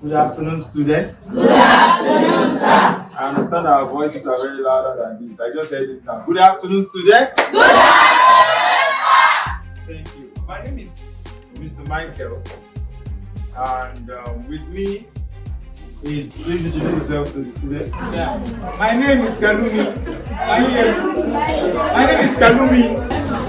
Good afternoon, students. Good afternoon, sir. I understand our voices are very louder than this. I just heard it now. Good afternoon, students. Good afternoon, sir. Thank you. My name is Mr. Michael, and with me is, please introduce yourself to the student. Yeah. My name is Kalumi. My name is Kalumi.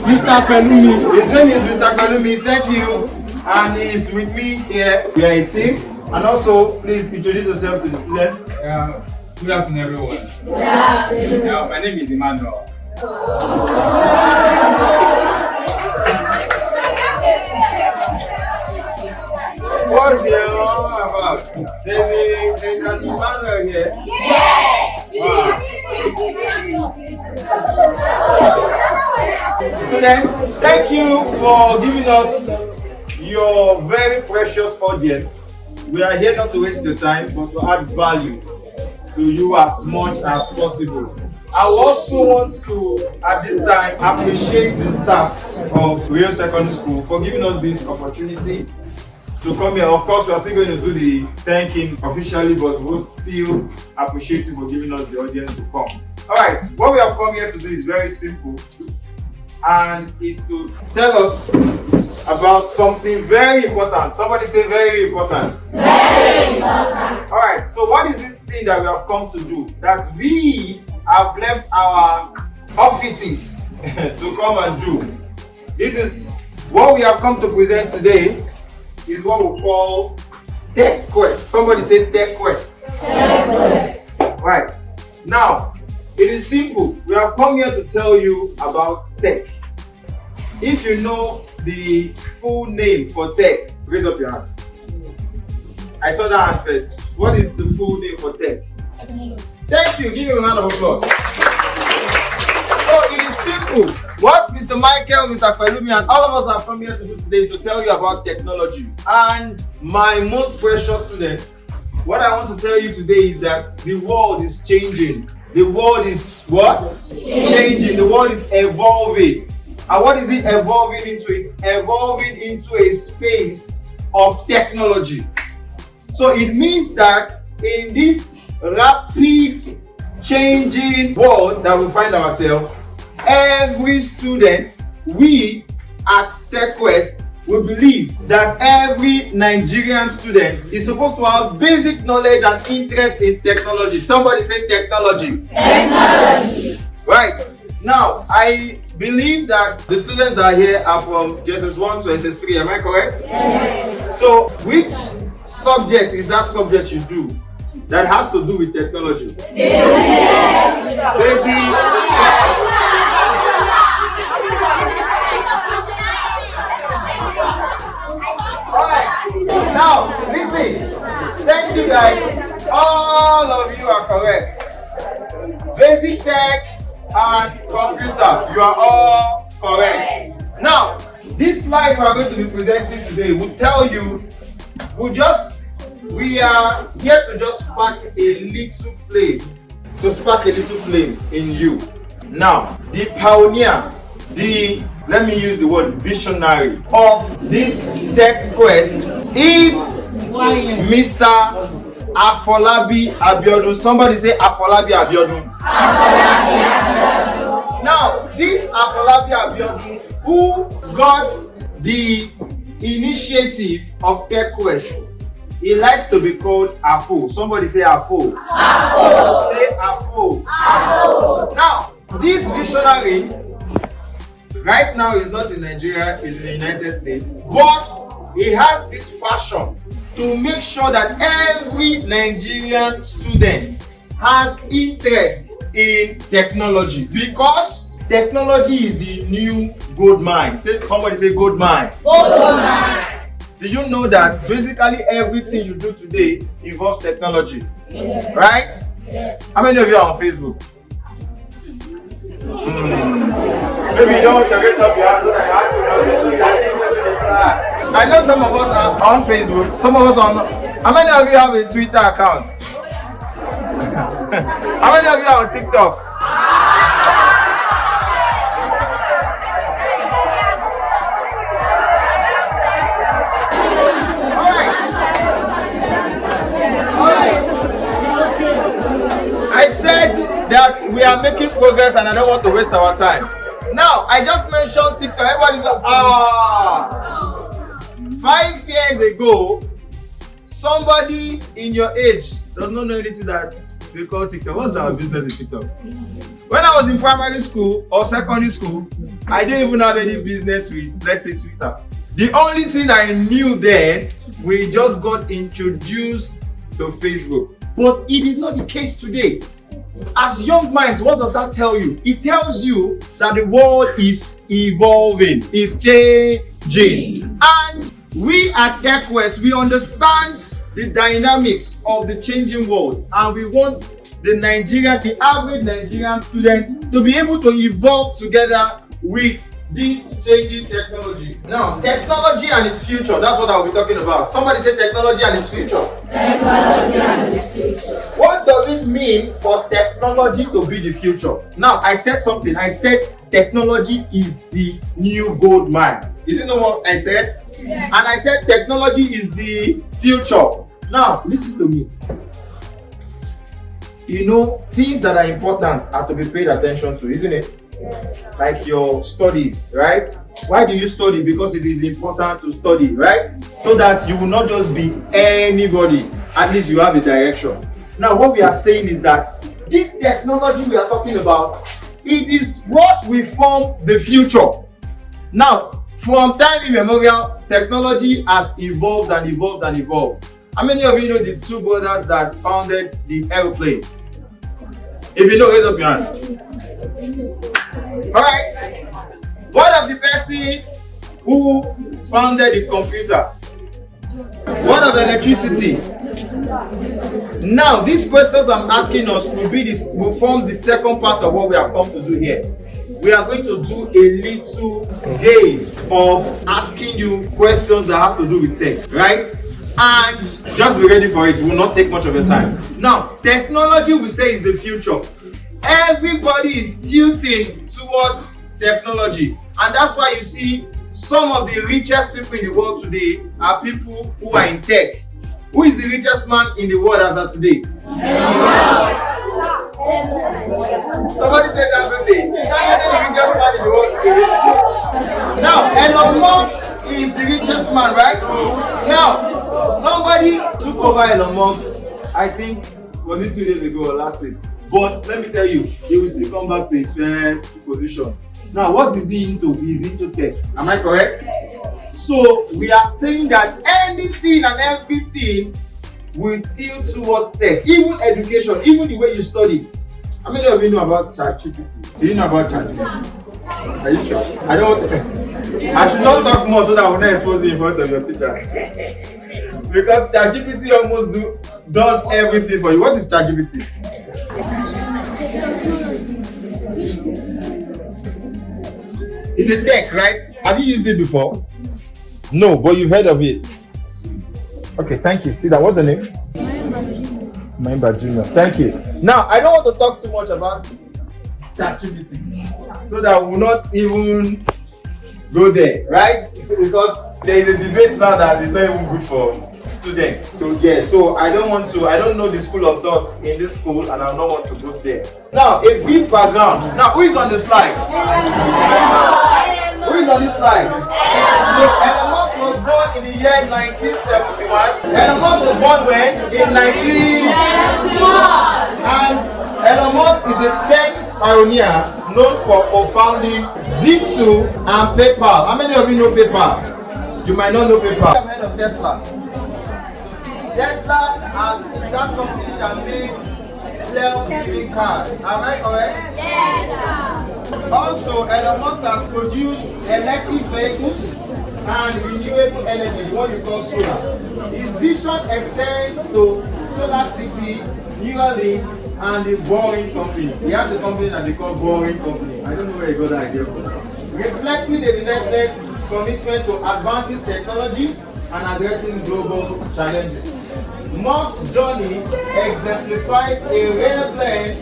Mr. Kalumi. His name is Mr. Kalumi. Thank you. And he's with me here. We are a team. And also, please introduce yourself to the students. Good afternoon, everyone. Good afternoon. My name is Emmanuel. What's the about? There's an Emmanuel here. Yes. Wow. Students, thank you for giving us your very precious audience. We are here not to waste your time, but to add value to you as much as possible. I also want to, at this time, appreciate the staff of Rio Secondary School for giving us this opportunity to come here. Of course, we are still going to do the thanking officially, but we'll still appreciate you for giving us the audience to come. Alright, what we have come here to do is very simple, and is to tell us about something very important. Somebody say very important. Very important. Alright, so what is this thing that we have come to do? That we have left our offices to come and do. This is what we have come to present today, is what we call TechQuest. Somebody say TechQuest. TechQuest. Right. Now, it is simple. We have come here to tell you about tech. If you know the full name for tech, raise up your hand. I saw that hand first. What is the full name for tech? Thank you. Give him a round of applause. So it is simple. What Mr. Michael, Mr. Pelumi, and all of us have come here to do today is to tell you about technology. And my most precious students, what I want to tell you today is that the world is changing. The world is what? Changing. The world is evolving. And what is it evolving into? It's evolving into a space of technology. So it means that in this rapid changing world that we find ourselves, every student, we at TechQuest, we believe that every Nigerian student is supposed to have basic knowledge and interest in technology. Somebody say technology. Technology. Right. Now, I believe that the students that are here are from SS1 to SS3. Am I correct? Yes. So, which subject is that subject you do that has to do with technology? Basic. Alright, now listen. Thank you guys. All of you are correct. Basic tech and computer, you are all correct. Now, this slide we are going to be presenting today will tell you, we are here to just spark a little flame in you. Now, the pioneer, let me use the word visionary of this TechQuest is Mr. Afolabi Abiodun. Somebody say Afolabi Abiodun. Afolabi Abiodun. Now, this Afolabi Abiodun, who got the initiative of TechQuest, he likes to be called AFO. Somebody say AFO. AFO. Say AFO. AFO. Now, this visionary right now is not in Nigeria, is in the United States, but he has this passion to make sure that every Nigerian student has interest in technology, because technology is the new gold mine. Somebody say gold mine. Gold mine. Do you know that basically everything you do today involves technology? Yes. Right? Yes. How many of you are on Facebook? Maybe you don't want to raise up your hand. I know some of us are on Facebook, some of us are on. How many of you have a Twitter account? How many of you are on TikTok? we are making progress and I don't want to waste our time. Now, I just mentioned TikTok. Everybody's 5 years ago, somebody in your age does not know anything that we call TikTok. What's our business in TikTok? When I was in primary school or secondary school, I didn't even have any business with, let's say, Twitter. The only thing I knew then, we just got introduced to Facebook. But it is not the case today. As young minds, what does that tell you? It tells you that the world is evolving, is changing. And we at TechQuest, we understand the dynamics of the changing world, and we want the average Nigerian student to be able to evolve together with this changing technology. Now, technology and its future, that's what I'll be talking about. Somebody say technology and its future. Technology and its future. What does it mean for technology to be the future? Now, I said something. I said technology is the new gold mine. Isn't that what I said? Yes. And I said technology is the future. Now, listen to me. You know, things that are important are to be paid attention to, isn't it? Like your studies, right? Why do you study? Because it is important to study, right? So that you will not just be anybody. At least you have a direction. Now, what we are saying is that this technology we are talking about, it is what will form the future. Now, from time immemorial, technology has evolved and evolved and evolved. How many of you know the two brothers that founded the airplane? If you know, raise up your hand. Alright. What of the person who founded the computer? What of electricity? Now, these questions I'm asking us will form the second part of what we have come to do here. We are going to do a little game of asking you questions that has to do with tech, right? And just be ready for it. It will not take much of your time. Now, technology we say is the future. Everybody is tilting towards technology, and that's why you see some of the richest people in the world today are people who are in tech. Who is the richest man in the world as of today? Somebody said that birthday. Is that the richest man in the world today? Now, Elon Musk is the richest man, right? Now, somebody took over Elon Musk, I think, was it 2 days ago or last week? But let me tell you, he will still come back to his first position. Now, what is he into? He's into tech. Am I correct? So, we are saying that anything and everything will tilt towards tech. Even education, even the way you study. How many of you know about ChatGPT? Do you know about ChatGPT? Are you sure? I don't want to. I should not talk more so that I will not expose you in front of your teachers. Because ChatGPT almost does everything for you. What is ChatGPT? It's a tech, right? Have you used it before? No, but you've heard of it. Okay, thank you. See that? What's the name? Member Junior. Thank you. Now, I don't want to talk too much about ChatGPT, so that we will not even go there, right? Because there is a debate now that is not even good for students. So I don't know the school of thought in this school, and I don't want to go there. Now, a brief background. Now, who is on the slide? Who is on this slide? So, Elon Musk was born in the year 1971. Elon Musk was born when? In 1971. And Elon Musk is a tech pioneer known for co-founding Z2 and PayPal. How many of you know PayPal? You might not know PayPal. I've heard of Tesla. Tesla is that company that makes self-driving cars. Am I correct? Yes. Also, Elon Musk has produced electric vehicles and renewable energy, what you call solar. His vision extends to Solar City, Neuralink, and the Boring Company. He has a company that they call Boring Company. I don't know where he got that idea from. Reflecting a relentless commitment to advancing technology and addressing global challenges. Musk's journey exemplifies a rare blend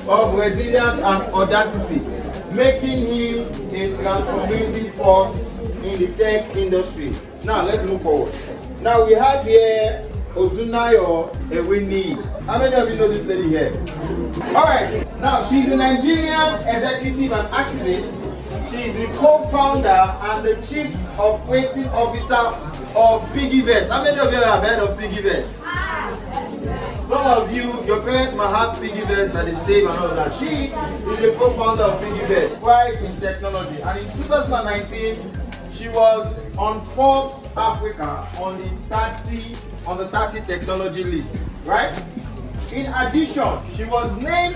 of resilience and audacity, making him a transformative force in the tech industry. Now let's move forward. Now we have here Odunayo Ewini. How many of you know this lady here? Alright, now she's a Nigerian executive and activist. She is the co-founder and the chief operating officer of Piggyvest. How many of you have heard of Piggyvest? Some of you, your parents might have Piggyvest that they save and all that. She is the co-founder of Piggyvest, right in technology. And in 2019, she was on Forbes Africa on the 30 technology list, right? In addition, she was named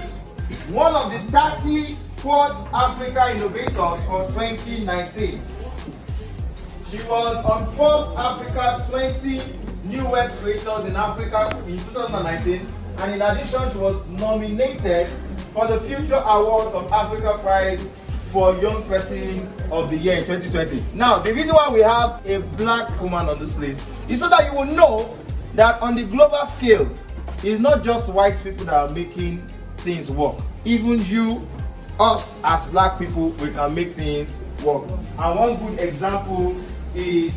one of the 30 Forbes Africa innovators for 2019. She was on Forbes Africa 20 New Web Creators in Africa in 2019, and in addition, she was nominated for the Future Awards of Africa Prize for Young Person of the Year in 2020. Now, the reason why we have a black woman on this list is so that you will know that on the global scale, it's not just white people that are making things work. Even you, us as black people, we can make things work. And one good example is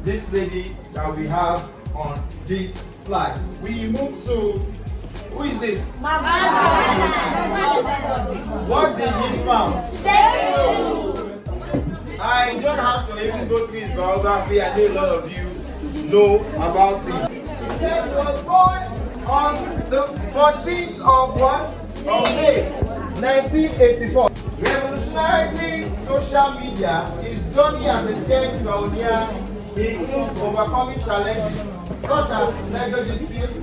this lady that we have on this slide. We move to, who is this? What did he found? I don't have to even go through his biography. I know a lot of you know about him. He was born on the 14th of what? Of May 1984. Revolutionizing social media, his journey as a tech pioneer includes overcoming challenges such as legal disputes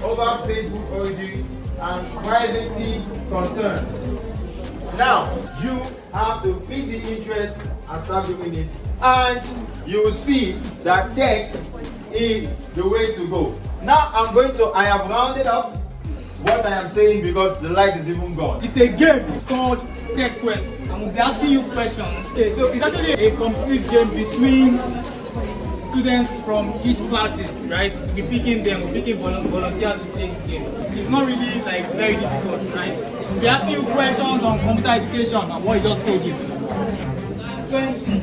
over Facebook origin and privacy concerns. Now, you have to pick the interest and start doing it, and you will see that tech is the way to go. Now, I have rounded up what I am saying because the light is even gone. It's a game called TechQuest. I'm asking you questions. Okay, so it's actually a complete game between students from each classes, right? We're picking volunteers to play this game. It's not really like very difficult, right? We're asking you questions on computer education and what I just told you. 20.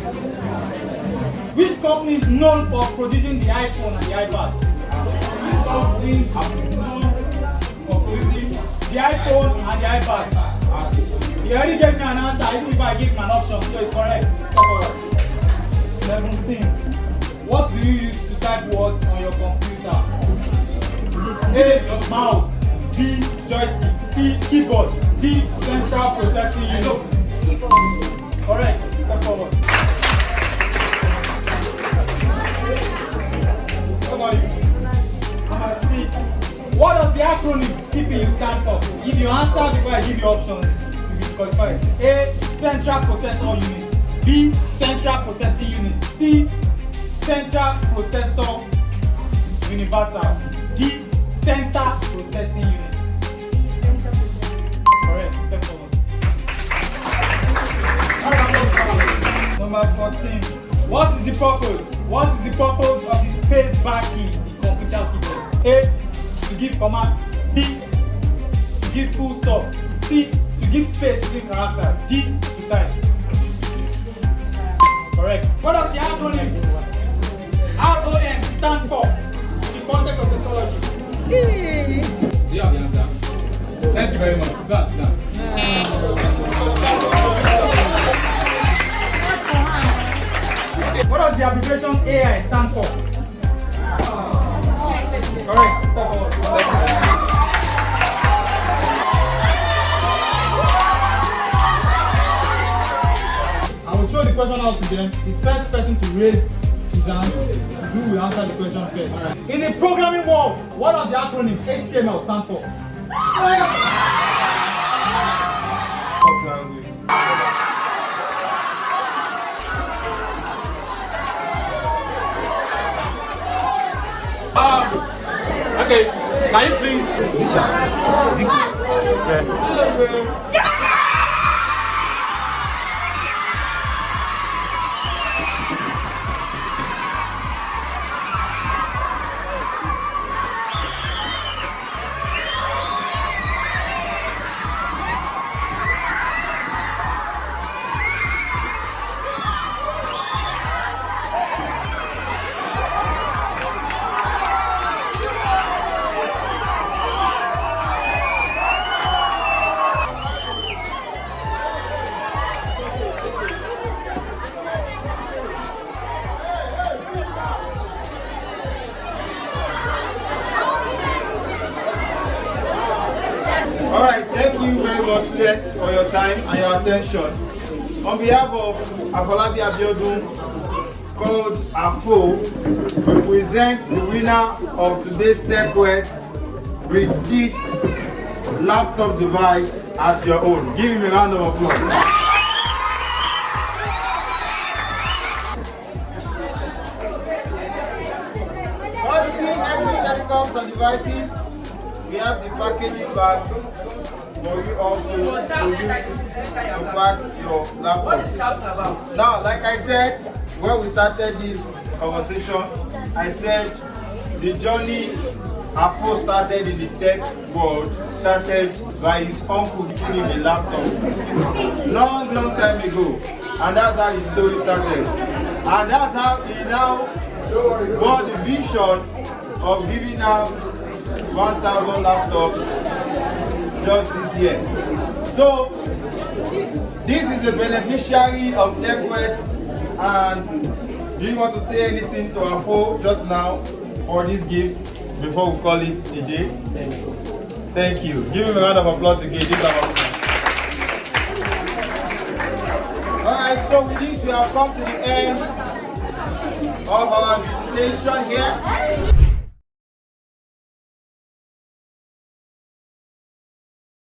Which company is known for producing the iPhone and the iPad? The iPhone and the iPad. You already gave me an answer, even if I give him an option, so it's correct. 17. What do you use to type words on your computer? A. Mouse. B. Joystick. C. Keyboard. D. Central processing unit. Correct. Step forward. What about you? Number 6. What does the acronym CPU stand for? If you answer before I give you options, you will disqualify. A. Central Processor Unit. B. Central Processing Unit. C. Central Processor Universal. D. Center Processing Unit. Correct. Step forward. Number 14. What is the purpose? What is the purpose of the space bar key in computer keyboard? A. To give command. B. To give full stop. C. To give space between characters. D. To type. Correct. What does the acronym ROM stand for in the context of technology? Do you have the answer? Thank you very much. That's done. What does the abbreviation AI stand for? Correct. I will throw the question out to them. The first person to raise his hand is who will answer the question first. In the programming world, what does the acronym HTML stand for? Okay, can you please? much, students, for your time and your attention. On behalf of Afolabi Abiodun, called AFO, we present the winner of today's TechQuest with this laptop device as your own. Give him a round of applause. When it comes to devices, we have the packaging bag for you also to use to pack your laptop. Now, like I said, when we started this conversation, I said the journey AFO started in the tech world started by his uncle giving him a laptop long time ago, and that's how his story started, and that's how he now got the vision of giving out 1,000 laptops just this year. So this is a beneficiary of TechQuest, and do you want to say anything to AFO just now for these gifts before we call it a day? Thank you. Give him a round of applause again. Alright, so with this we have come to the end of our visitation here.